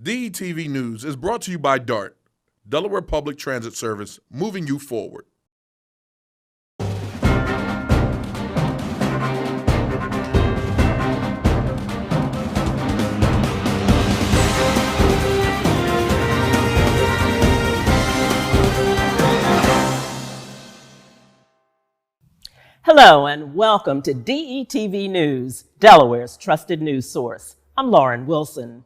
DETV News is brought to you by DART, Delaware Public Transit Service, moving you forward. Hello and welcome to DETV News, Delaware's trusted news source. I'm Lauren Wilson.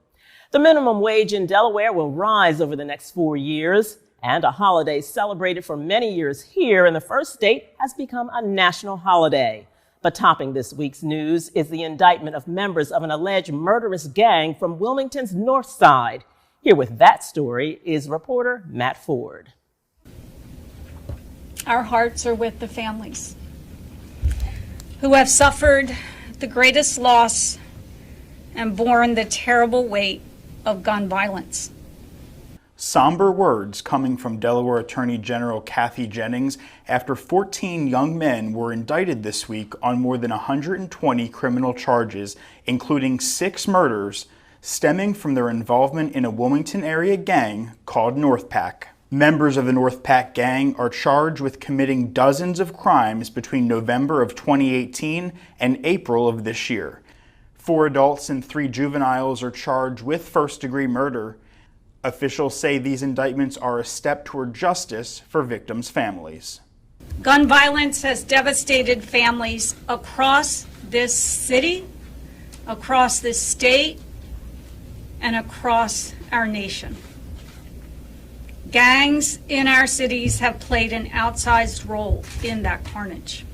The minimum wage in Delaware will rise over the next 4 years, and a holiday celebrated for many years here in the first state has become a national holiday. But topping this week's news is the indictment of members of an alleged murderous gang from Wilmington's North Side. Here with that story is reporter Matt Ford. Our hearts are with the families who have suffered the greatest loss and borne the terrible weight of gun violence. Somber words coming from Delaware Attorney General Kathy Jennings after 14 young men were indicted this week on more than 120 criminal charges, including 6 murders stemming from their involvement in a Wilmington area gang called North Pack. Members of the North Pack gang are charged with committing dozens of crimes between November of 2018 and April of this year. 4 adults and 3 juveniles are charged with first-degree murder. Officials say these indictments are a step toward justice for victims' families. Gun violence has devastated families across this city, across this state, and across our nation. Gangs in our cities have played an outsized role in that carnage.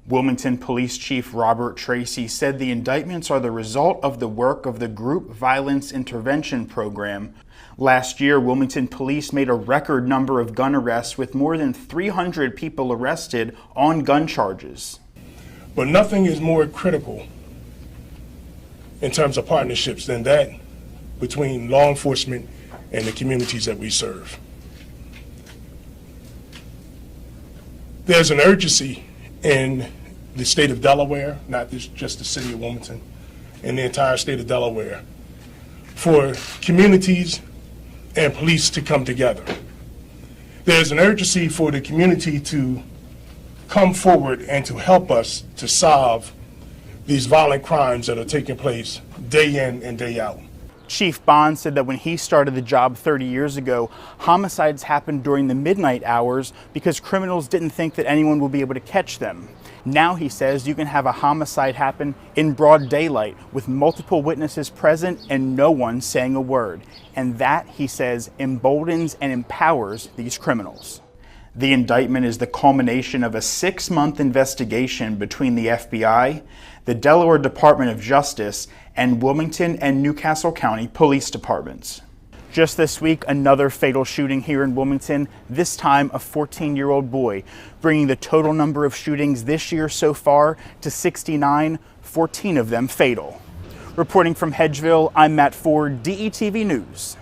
Wilmington Police Chief Robert Tracy said the indictments are the result of the work of the Group Violence Intervention Program. Last year, Wilmington Police made a record number of gun arrests with more than 300 people arrested on gun charges. But nothing is more critical in terms of partnerships than that between law enforcement and the communities that we serve. There's an urgency in the state of Delaware, not just the city of Wilmington, and the entire state of Delaware, for communities and police to come together. There's an urgency for the community to come forward and to help us to solve these violent crimes that are taking place day in and day out. Chief Bond said that when he started the job 30 years ago, homicides happened during the midnight hours because criminals didn't think that anyone would be able to catch them. Now, he says, you can have a homicide happen in broad daylight with multiple witnesses present and no one saying a word. And that, he says, emboldens and empowers these criminals. The indictment is the culmination of a 6-month investigation between the FBI, the Delaware Department of Justice, and Wilmington and Newcastle County Police Departments. Just this week, another fatal shooting here in Wilmington, this time a 14-year-old boy, bringing the total number of shootings this year so far to 69, 14 of them fatal. Reporting from Hedgeville, I'm Matt Ford, DETV News.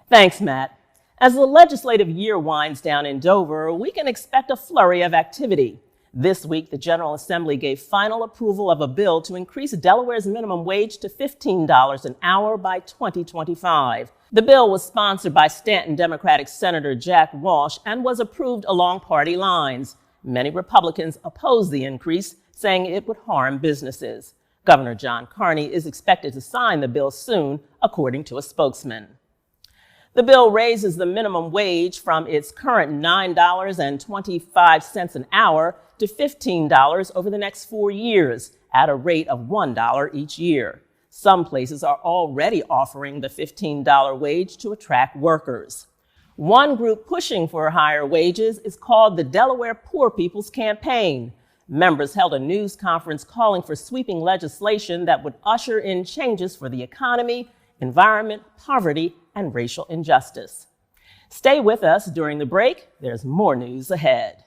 Thanks, Matt. As the legislative year winds down in Dover, we can expect a flurry of activity. This week, the General Assembly gave final approval of a bill to increase Delaware's minimum wage to $15 an hour by 2025. The bill was sponsored by Stanton Democratic Senator Jack Walsh and was approved along party lines. Many Republicans opposed the increase, saying it would harm businesses. Governor John Carney is expected to sign the bill soon, according to a spokesman. The bill raises the minimum wage from its current $9.25 an hour to $15 over the next 4 years at a rate of $1 each year. Some places are already offering the $15 wage to attract workers. One group pushing for higher wages is called the Delaware Poor People's Campaign. Members held a news conference calling for sweeping legislation that would usher in changes for the economy, environment, poverty, and racial injustice. Stay with us during the break. There's more news ahead.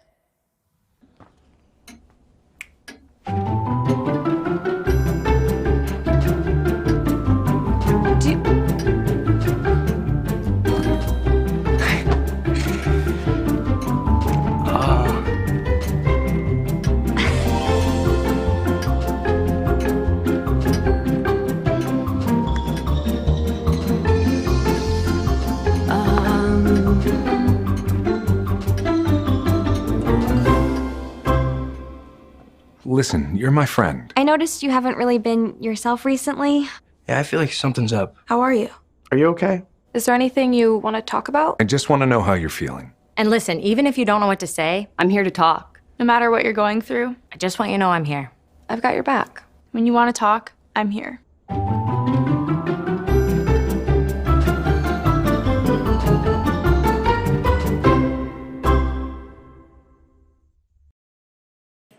Listen, you're my friend. I noticed you haven't really been yourself recently. Yeah, I feel like something's up. How are you? Are you okay? Is there anything you want to talk about? I just want to know how you're feeling. And listen, even if you don't know what to say, I'm here to talk. No matter what you're going through, I just want you to know I'm here. I've got your back. When you want to talk, I'm here.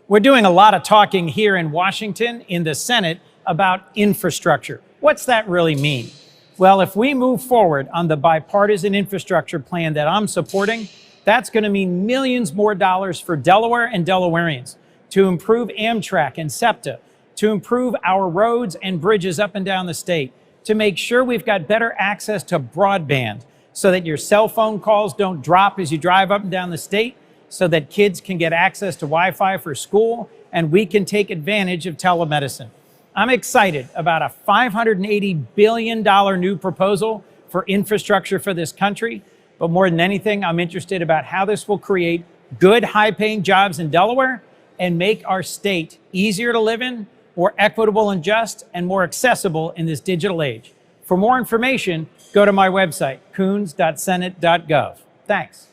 We're doing a lot of talking here in Washington, in the Senate, about infrastructure. What's that really mean? Well, if we move forward on the bipartisan infrastructure plan that I'm supporting, that's going to mean millions more dollars for Delaware and Delawareans to improve Amtrak and SEPTA, to improve our roads and bridges up and down the state, to make sure we've got better access to broadband so that your cell phone calls don't drop as you drive up and down the state, so that kids can get access to Wi-Fi for school, and we can take advantage of telemedicine. I'm excited about a $580 billion new proposal for infrastructure for this country. But more than anything, I'm interested about how this will create good, high-paying jobs in Delaware and make our state easier to live in, more equitable and just, and more accessible in this digital age. For more information, go to my website, coons.senate.gov. Thanks.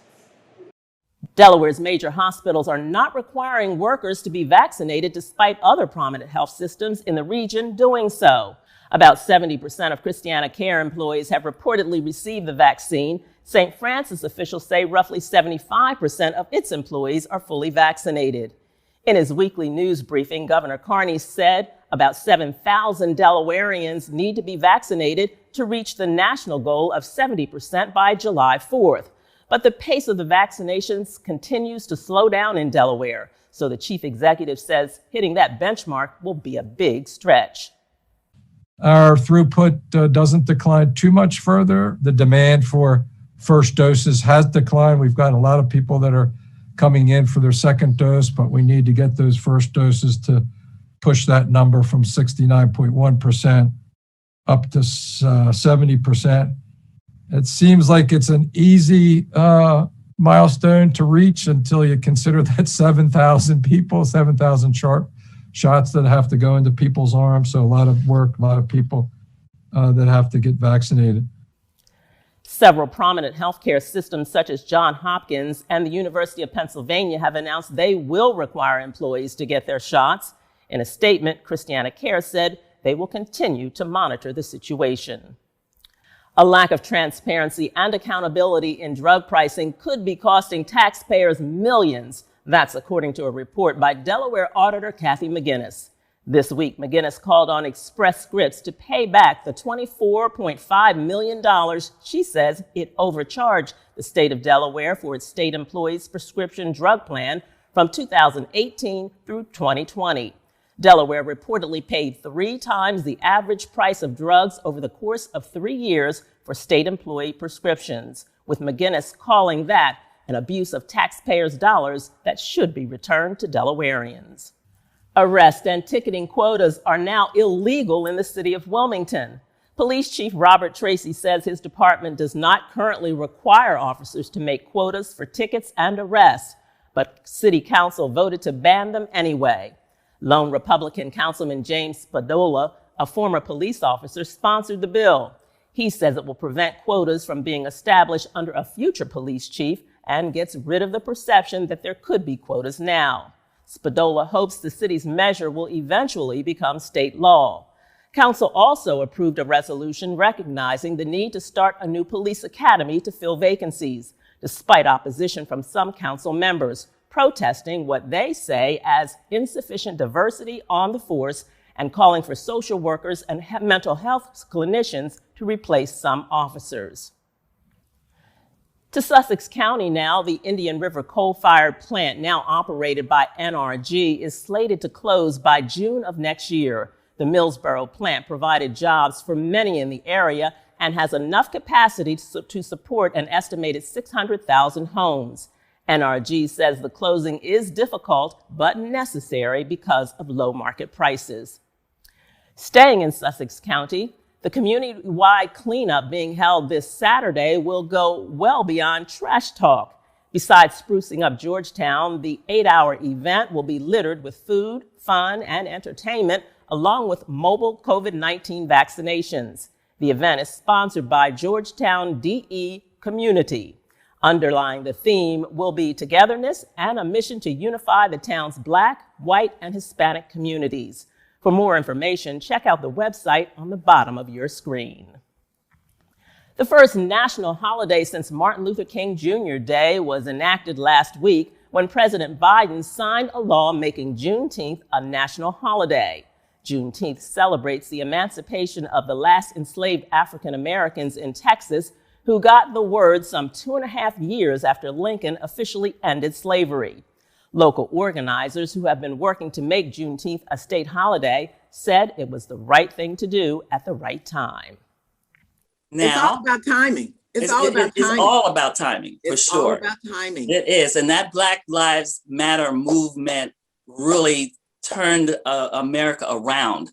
Delaware's major hospitals are not requiring workers to be vaccinated despite other prominent health systems in the region doing so. About 70% of Christiana Care employees have reportedly received the vaccine. St. Francis officials say roughly 75% of its employees are fully vaccinated. In his weekly news briefing, Governor Carney said about 7,000 Delawareans need to be vaccinated to reach the national goal of 70% by July 4th. But the pace of the vaccinations continues to slow down in Delaware. So the chief executive says hitting that benchmark will be a big stretch. Our throughput doesn't decline too much further. The demand for first doses has declined. We've got a lot of people that are coming in for their second dose, but we need to get those first doses to push that number from 69.1% up to 70%. It seems like it's an easy milestone to reach until you consider that 7,000 people, 7,000 sharp shots that have to go into people's arms. So a lot of work, a lot of people that have to get vaccinated. Several prominent healthcare systems such as Johns Hopkins and the University of Pennsylvania have announced they will require employees to get their shots. In a statement, Christiana Care said they will continue to monitor the situation. A lack of transparency and accountability in drug pricing could be costing taxpayers millions. That's according to a report by Delaware Auditor Kathy McGinnis. This week, McGinnis called on Express Scripts to pay back the $24.5 million she says it overcharged the state of Delaware for its state employees' prescription drug plan from 2018 through 2020. Delaware reportedly paid 3 times the average price of drugs over the course of 3 years for state employee prescriptions, with McGinnis calling that an abuse of taxpayers' dollars that should be returned to Delawareans. Arrest and ticketing quotas are now illegal in the city of Wilmington. Police Chief Robert Tracy says his department does not currently require officers to make quotas for tickets and arrests, but City Council voted to ban them anyway. Lone Republican Councilman James Spadola, a former police officer, sponsored the bill. He says it will prevent quotas from being established under a future police chief and gets rid of the perception that there could be quotas now. Spadola hopes the city's measure will eventually become state law. Council also approved a resolution recognizing the need to start a new police academy to fill vacancies, despite opposition from some council members, protesting what they say as insufficient diversity on the force and calling for social workers and mental health clinicians to replace some officers. To Sussex County now, the Indian River coal-fired plant, now operated by NRG, is slated to close by June of next year. The Millsboro plant provided jobs for many in the area and has enough capacity to support an estimated 600,000 homes. NRG says the closing is difficult but necessary because of low market prices. Staying in Sussex County, the community-wide cleanup being held this Saturday will go well beyond trash talk. Besides sprucing up Georgetown, the 8-hour event will be littered with food, fun, and entertainment, along with mobile COVID-19 vaccinations. The event is sponsored by Georgetown DE Community. Underlying the theme will be togetherness and a mission to unify the town's Black, white, and Hispanic communities. For more information, check out the website on the bottom of your screen. The first national holiday since Martin Luther King Jr. Day was enacted last week when President Biden signed a law making Juneteenth a national holiday. Juneteenth celebrates the emancipation of the last enslaved African Americans in Texas who got the word some 2.5 years after Lincoln officially ended slavery. Local organizers who have been working to make Juneteenth a state holiday said it was the right thing to do at the right time. Now, it's all about timing. It's all about timing, for sure. It's all about timing. It is. And that Black Lives Matter movement really turned America around.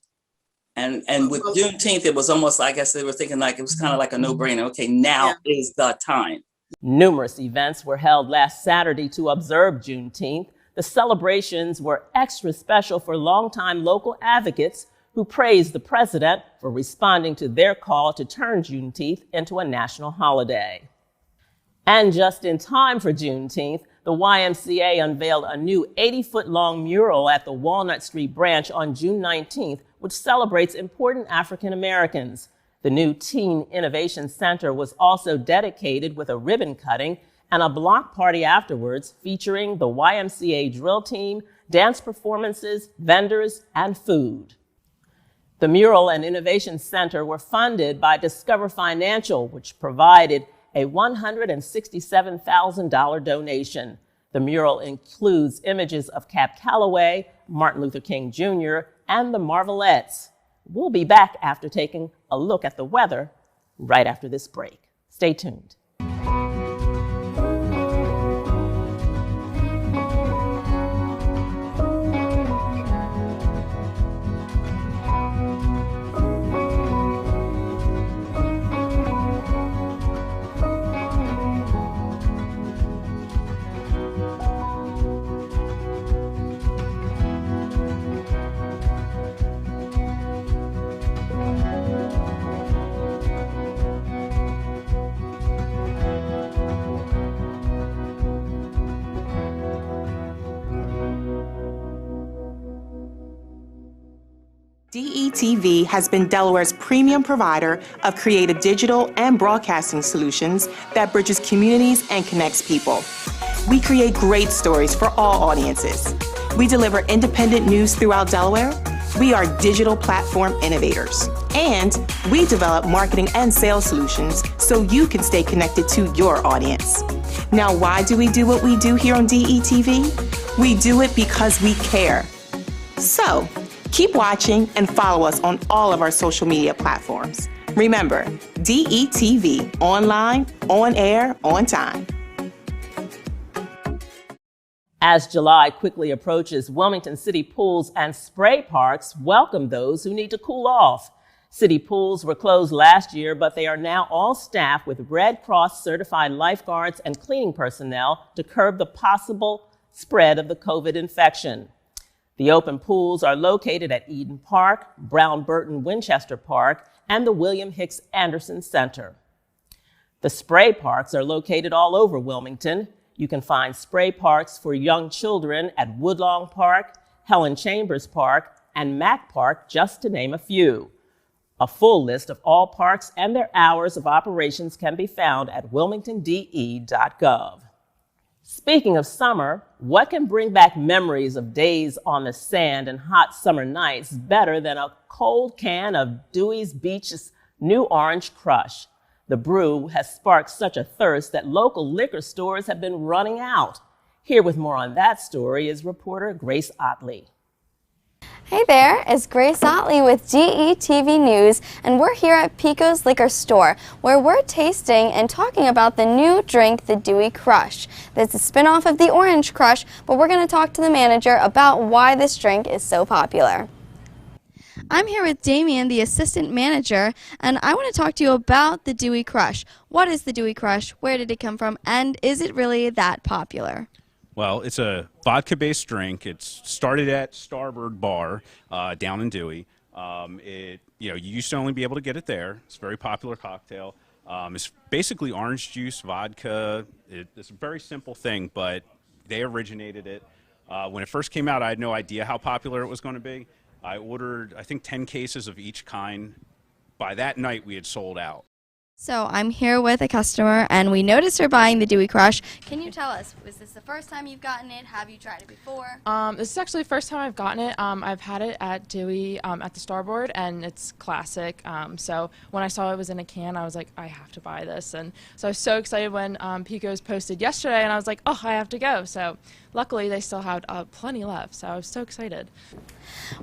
And with Juneteenth, it was almost, I guess they were thinking like it was kind of like a no-brainer. Okay, now is the time. Numerous events were held last Saturday to observe Juneteenth. The celebrations were extra special for longtime local advocates who praised the president for responding to their call to turn Juneteenth into a national holiday. And just in time for Juneteenth, the YMCA unveiled a new 80-foot-long mural at the Walnut Street branch on June 19th, which celebrates important African Americans. The new Teen Innovation Center was also dedicated with a ribbon cutting and a block party afterwards featuring the YMCA drill team, dance performances, vendors, and food. The Mural and Innovation Center were funded by Discover Financial, which provided a $167,000 donation. The mural includes images of Cab Calloway, Martin Luther King Jr., and the Marvelettes. We'll be back after taking a look at the weather right after this break. Stay tuned. DETV has been Delaware's premium provider of creative digital and broadcasting solutions that bridges communities and connects people. We create great stories for all audiences. We deliver independent news throughout Delaware. We are digital platform innovators. And we develop marketing and sales solutions so you can stay connected to your audience. Now, why do we do what we do here on DETV? We do it because we care. So, keep watching and follow us on all of our social media platforms. Remember, DETV, online, on air, on time. As July quickly approaches, Wilmington City pools and spray parks welcome those who need to cool off. City pools were closed last year, but they are now all staffed with Red Cross certified lifeguards and cleaning personnel to curb the possible spread of the COVID infection. The open pools are located at Eden Park, Brown Burton Winchester Park, and the William Hicks Anderson Center. The spray parks are located all over Wilmington. You can find spray parks for young children at Woodlawn Park, Helen Chambers Park, and Mack Park, just to name a few. A full list of all parks and their hours of operations can be found at wilmingtonde.gov. Speaking of summer, what can bring back memories of days on the sand and hot summer nights better than a cold can of Dewey's Beach's new Orange Crush? The brew has sparked such a thirst that local liquor stores have been running out. Here with more on that story is reporter Grace Otley. Hey there, it's Grace Otley with DETV News, and we're here at Pico's Liquor Store, where we're tasting and talking about the new drink, the Dewey Crush. That's a spin-off of the Orange Crush, but we're going to talk to the manager about why this drink is so popular. I'm here with Damien, the assistant manager, and I want to talk to you about the Dewey Crush. What is the Dewey Crush? Where did it come from? And is it really that popular? Well, it's a vodka-based drink. It's started at Starboard Bar down in Dewey. You used to only be able to get it there. It's a very popular cocktail. It's basically orange juice, vodka. It's a very simple thing, but they originated it. When it first came out, I had no idea how popular it was going to be. I ordered, I think, 10 cases of each kind. By that night, we had sold out. So I'm here with a customer, and we noticed her buying the Dewey Crush. Can you tell us, was this the first time you've gotten it? Have you tried it before? This is actually the first time I've gotten it. I've had it at Dewey at the Starboard, and it's classic. So when I saw it was in a can, I was like, I have to buy this. And so I was so excited when Pico's posted yesterday, and I was like, oh, I have to go. So luckily, they still had plenty left, so I was so excited.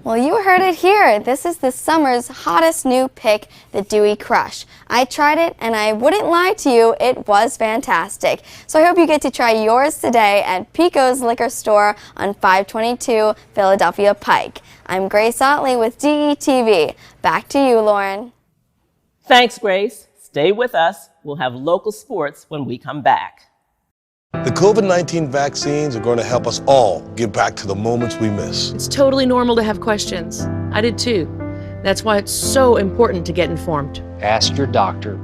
Well, you heard it here. This is the summer's hottest new pick, the Dewey Crush. I tried it, and I wouldn't lie to you, it was fantastic. So I hope you get to try yours today at Pico's Liquor Store on 522 Philadelphia Pike. I'm Grace Otley with DETV. Back to you, Lauren. Thanks, Grace. Stay with us. We'll have local sports when we come back. The COVID-19 vaccines are going to help us all get back to the moments we miss. It's totally normal to have questions. I did too. That's why it's so important to get informed. Ask your doctor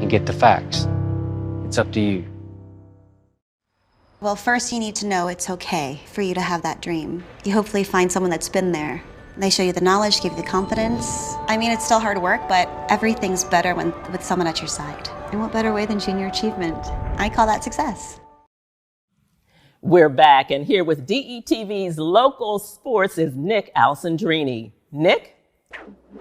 and get the facts. It's up to you. Well, first you need to know it's okay for you to have that dream. You hopefully find someone that's been there. They show you the knowledge, give you the confidence. I mean, it's still hard work, but everything's better with someone at your side. And what better way than junior achievement? I call that success. We're back, and here with DETV's local sports is Nick Alessandrini. Nick?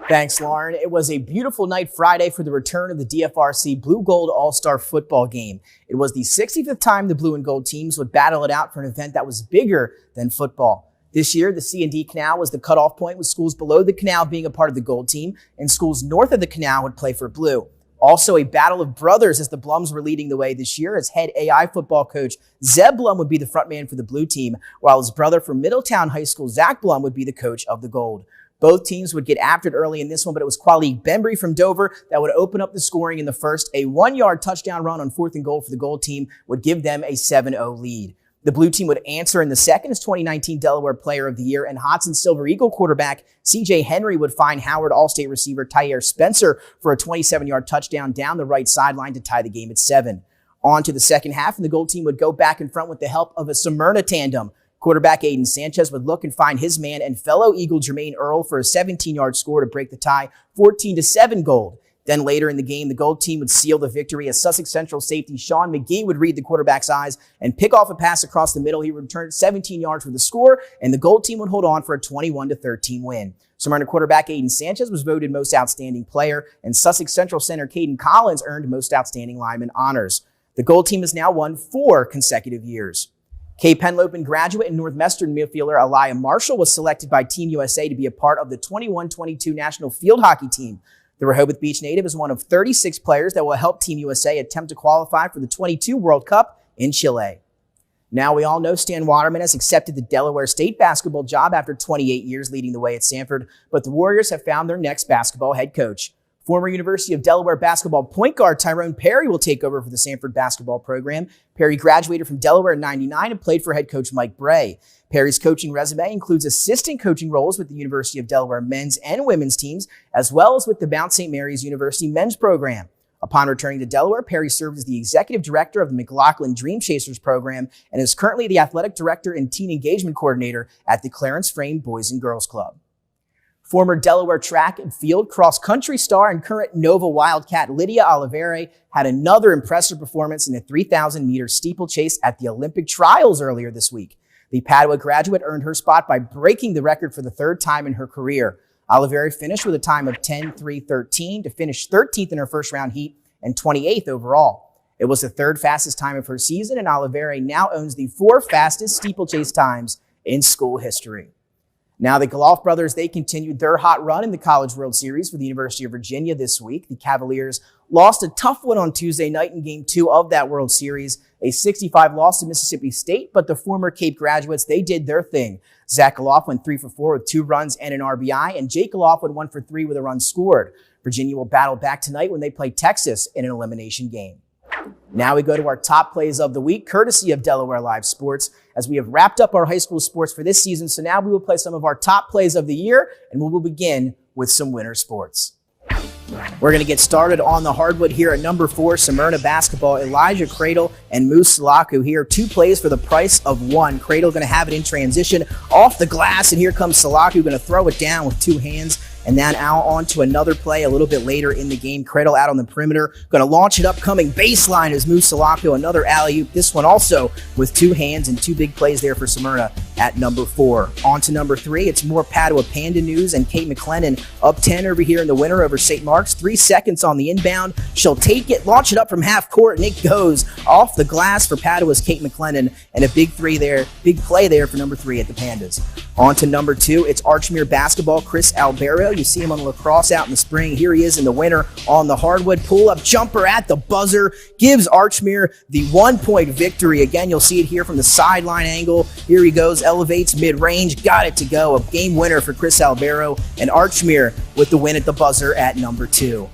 Thanks, Lauren. It was a beautiful night Friday for the return of the DFRC Blue Gold All-Star football game. It was the 65th time the blue and gold teams would battle it out for an event that was bigger than football. This year, the C&D Canal was the cutoff point, with schools below the canal being a part of the gold team, and schools north of the canal would play for blue. Also, a battle of brothers, as the Blums were leading the way this year, as head AI football coach Zeb Blum would be the frontman for the blue team, while his brother from Middletown High School, Zach Blum, would be the coach of the gold. Both teams would get after it early in this one, but it was Qualique Bembry from Dover that would open up the scoring in the first. A 1-yard touchdown run on 4th and goal for the gold team would give them a 7-0 lead. The blue team would answer in the second as 2019 Delaware Player of the Year, and Hodson Silver Eagle quarterback C.J. Henry would find Howard All-State receiver Tyre Spencer for a 27-yard touchdown down the right sideline to tie the game at 7. On to the second half, and the gold team would go back in front with the help of a Smyrna tandem. Quarterback Aiden Sanchez would look and find his man and fellow Eagle Jermaine Earl for a 17-yard score to break the tie, 14-7 gold. Then later in the game, the gold team would seal the victory as Sussex Central safety Sean McGee would read the quarterback's eyes and pick off a pass across the middle. He would return 17 yards for the score, and the gold team would hold on for a 21-13 win. Smyrna quarterback Aiden Sanchez was voted most outstanding player, and Sussex Central center Caden Collins earned most outstanding lineman honors. The gold team has now won 4 consecutive years. Cape Henlopen graduate and Northwestern midfielder Aliyah Marshall was selected by Team USA to be a part of the 21-22 national field hockey team. The Rehoboth Beach native is one of 36 players that will help Team USA attempt to qualify for the 22 World Cup in Chile. Now, we all know Stan Waterman has accepted the Delaware State basketball job after 28 years leading the way at Sanford, but the Warriors have found their next basketball head coach. Former University of Delaware basketball point guard Tyrone Perry will take over for the Sanford basketball program. Perry graduated from Delaware in '99 and played for head coach Mike Bray. Perry's coaching resume includes assistant coaching roles with the University of Delaware men's and women's teams, as well as with the Mount St. Mary's University men's program. Upon returning to Delaware, Perry served as the executive director of the McLaughlin Dream Chasers program and is currently the athletic director and teen engagement coordinator at the Clarence Frame Boys and Girls Club. Former Delaware track and field cross-country star and current Nova Wildcat Lydia Oliveira had another impressive performance in the 3,000-meter steeplechase at the Olympic trials earlier this week. The Padua graduate earned her spot by breaking the record for the 3rd time in her career. Oliveira finished with a time of 10:3:13 to finish 13th in her first-round heat and 28th overall. It was the 3rd fastest time of her season, and Oliveira now owns the 4 fastest steeplechase times in school history. Now, the Goloff brothers, they continued their hot run in the College World Series for the University of Virginia this week. The Cavaliers lost a tough one on Tuesday night in Game 2 of that World Series. A 65 loss to Mississippi State, but the former Cape graduates, they did their thing. Zach Galoff went 3 for 4 with 2 runs and an RBI, and Jake Galoff went 1 for 3 with a run scored. Virginia will battle back tonight when they play Texas in an elimination game. Now we go to our top plays of the week, courtesy of Delaware Live Sports, as we have wrapped up our high school sports for this season. So now we will play some of our top plays of the year, and we will begin with some winter sports. We're going to get started on the hardwood here at number 4, Smyrna basketball. Elijah Cradle and Moose Salaku here. 2 plays for the price of 1. Cradle going to have it in transition off the glass, and here comes Salaku going to throw it down with 2 hands. And then out on to another play a little bit later in the game. Cradle out on the perimeter. Going to launch it up, coming baseline is Moose Salaku. Another alley-oop. This one also with 2 hands and 2 big plays there for Smyrna at number 4. On to number 3. It's more Padua Panda news, and Kate McLennan up 10 over here in the winner over St. Mark's. 3 seconds on the inbound. She'll take it, launch it up from half court, and it goes off the glass for Padua's Kate McLennan. And a big play there for number 3 at the Pandas. On to number 2. It's Archmere basketball. Chris Albero. You see him on lacrosse out in the spring. Here he is in the winter on the hardwood. Pull-up jumper at the buzzer gives Archmere the 1-point victory. Again, you'll see it here from the sideline angle. Here he goes, elevates mid-range, got it to go. A game winner for Chris Albero, and Archmere with the win at the buzzer at number 2.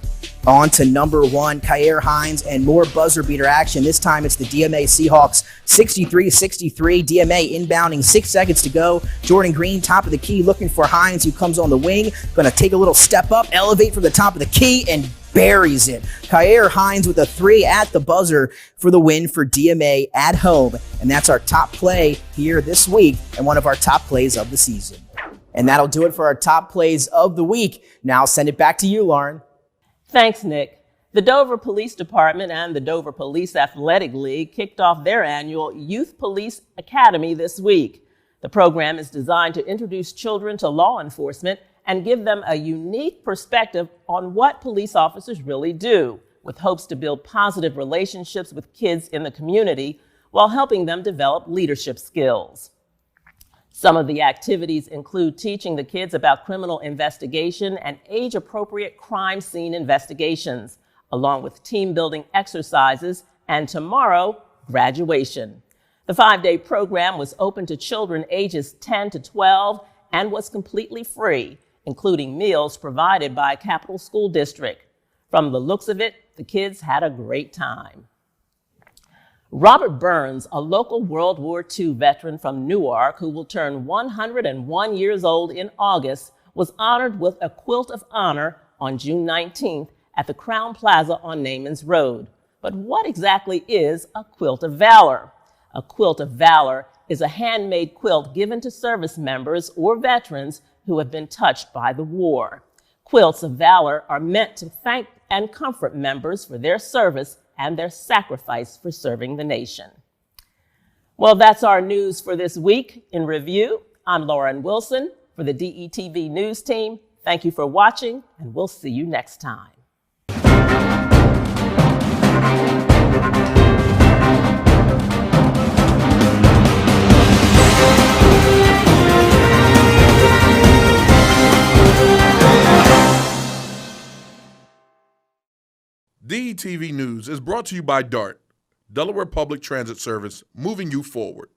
On to number 1, Kyer Hines, and more buzzer beater action. This time it's the DMA Seahawks 63-63. DMA inbounding, 6 seconds to go. Jordan Green, top of the key, looking for Hines, who comes on the wing. Going to take a little step up, elevate from the top of the key, and buries it. Kyer Hines with a 3 at the buzzer for the win for DMA at home. And that's our top play here this week, and one of our top plays of the season. And that'll do it for our top plays of the week. Now I'll send it back to you, Lauren. Thanks, Nick. The Dover Police Department and the Dover Police Athletic League kicked off their annual Youth Police Academy this week. The program is designed to introduce children to law enforcement and give them a unique perspective on what police officers really do, with hopes to build positive relationships with kids in the community while helping them develop leadership skills. Some of the activities include teaching the kids about criminal investigation and age-appropriate crime scene investigations, along with team-building exercises, and tomorrow, graduation. The 5-day program was open to children ages 10 to 12 and was completely free, including meals provided by Capital School District. From the looks of it, the kids had a great time. Robert Burns, a local World War II veteran from Newark who will turn 101 years old in August, was honored with a Quilt of Honor on June 19th at the Crown Plaza on Namans Road. But what exactly is a Quilt of Valor? A Quilt of Valor is a handmade quilt given to service members or veterans who have been touched by the war. Quilts of Valor are meant to thank and comfort members for their service and their sacrifice for serving the nation. Well, that's our news for this week. In review, I'm Lauren Wilson for the DETV News Team. Thank you for watching, and we'll see you next time. DETV News is brought to you by DART, Delaware Public Transit Service, moving you forward.